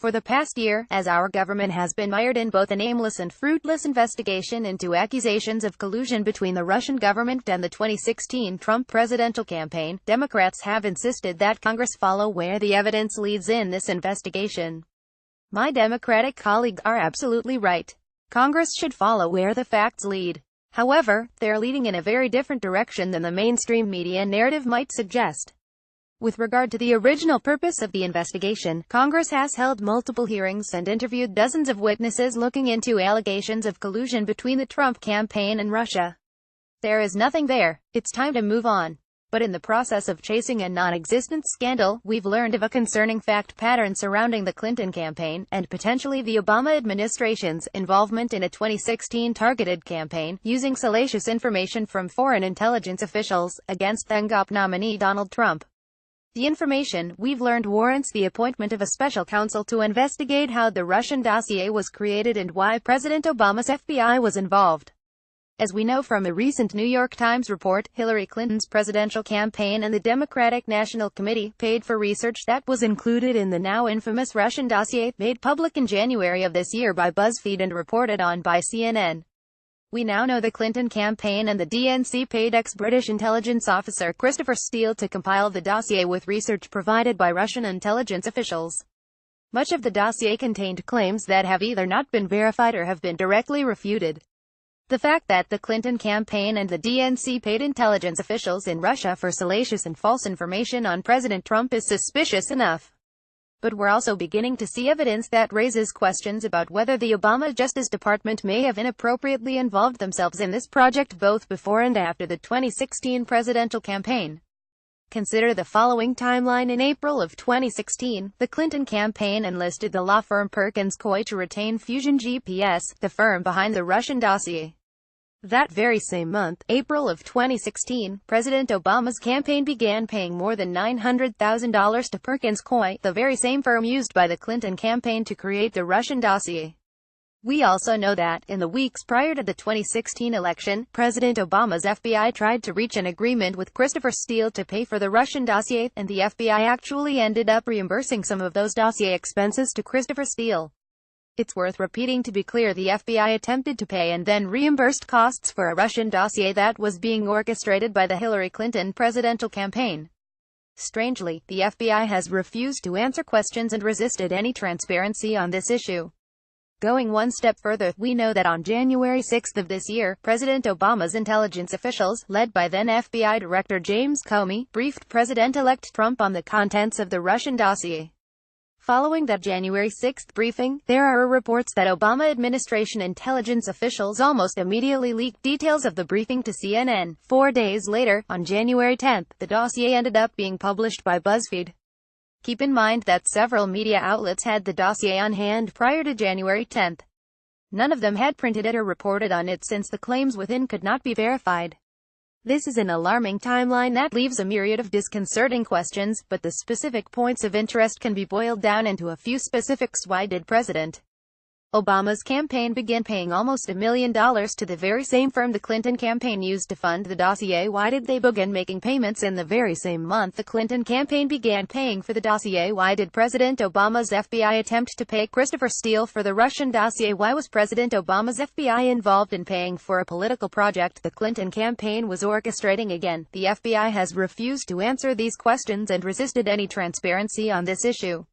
For the past year, as our government has been mired in both an aimless and fruitless investigation into accusations of collusion between the Russian government and the 2016 Trump presidential campaign, Democrats have insisted that Congress follow where the evidence leads in this investigation. My Democratic colleagues are absolutely right. Congress should follow where the facts lead. However, they're leading in a very different direction than the mainstream media narrative might suggest. With regard to the original purpose of the investigation, Congress has held multiple hearings and interviewed dozens of witnesses looking into allegations of collusion between the Trump campaign and Russia. There is nothing there. It's time to move on. But in the process of chasing a non-existent scandal, we've learned of a concerning fact pattern surrounding the Clinton campaign, and potentially the Obama administration's involvement in a 2016 targeted campaign, using salacious information from foreign intelligence officials, against then-GOP nominee Donald Trump. The information we've learned warrants the appointment of a special counsel to investigate how the Russian dossier was created and why President Obama's FBI was involved. As we know from a recent New York Times report, Hillary Clinton's presidential campaign and the Democratic National Committee paid for research that was included in the now infamous Russian dossier, made public in January of this year by BuzzFeed and reported on by CNN. We now know the Clinton campaign and the DNC paid ex-British intelligence officer Christopher Steele to compile the dossier with research provided by Russian intelligence officials. Much of the dossier contained claims that have either not been verified or have been directly refuted. The fact that the Clinton campaign and the DNC paid intelligence officials in Russia for salacious and false information on President Trump is suspicious enough. But we're also beginning to see evidence that raises questions about whether the Obama Justice Department may have inappropriately involved themselves in this project both before and after the 2016 presidential campaign. Consider the following timeline. In April of 2016, the Clinton campaign enlisted the law firm Perkins Coie to retain Fusion GPS, the firm behind the Russian dossier. That very same month, April of 2016, President Obama's campaign began paying more than $900,000 to Perkins Coie, the very same firm used by the Clinton campaign to create the Russian dossier. We also know that, in the weeks prior to the 2016 election, President Obama's FBI tried to reach an agreement with Christopher Steele to pay for the Russian dossier, and the FBI actually ended up reimbursing some of those dossier expenses to Christopher Steele. It's worth repeating to be clear, the FBI attempted to pay and then reimbursed costs for a Russian dossier that was being orchestrated by the Hillary Clinton presidential campaign. Strangely, the FBI has refused to answer questions and resisted any transparency on this issue. Going one step further, we know that on January 6 of this year, President Obama's intelligence officials, led by then FBI Director James Comey, briefed President-elect Trump on the contents of the Russian dossier. Following that January 6 briefing, there are reports that Obama administration intelligence officials almost immediately leaked details of the briefing to CNN. 4 days later, on January 10, the dossier ended up being published by BuzzFeed. Keep in mind that several media outlets had the dossier on hand prior to January 10. None of them had printed it or reported on it since the claims within could not be verified. This is an alarming timeline that leaves a myriad of disconcerting questions, but the specific points of interest can be boiled down into a few specifics. Why did President Obama's campaign began paying almost $1 million to the very same firm the Clinton campaign used to fund the dossier? Why did they begin making payments in the very same month the Clinton campaign began paying for the dossier? Why did President Obama's FBI attempt to pay Christopher Steele for the Russian dossier? Why was President Obama's FBI involved in paying for a political project the Clinton campaign was orchestrating? Again, the FBI has refused to answer these questions and resisted any transparency on this issue.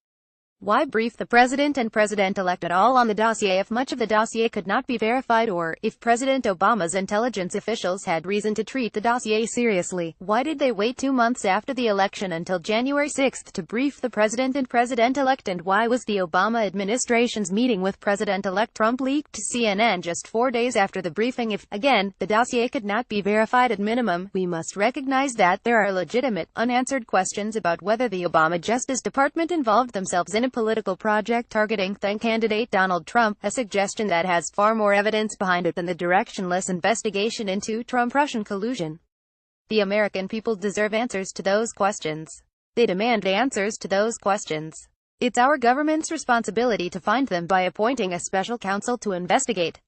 Why brief the president and president-elect at all on the dossier if much of the dossier could not be verified, or, if President Obama's intelligence officials had reason to treat the dossier seriously, why did they wait 2 months after the election until January 6 to brief the president and president-elect? And why was the Obama administration's meeting with President-elect Trump leaked to CNN just 4 days after the briefing? If, again, the dossier could not be verified, at minimum, we must recognize that there are legitimate, unanswered questions about whether the Obama Justice Department involved themselves in a political project targeting then-candidate Donald Trump, a suggestion that has far more evidence behind it than the directionless investigation into Trump-Russian collusion. The American people deserve answers to those questions. They demand answers to those questions. It's our government's responsibility to find them by appointing a special counsel to investigate.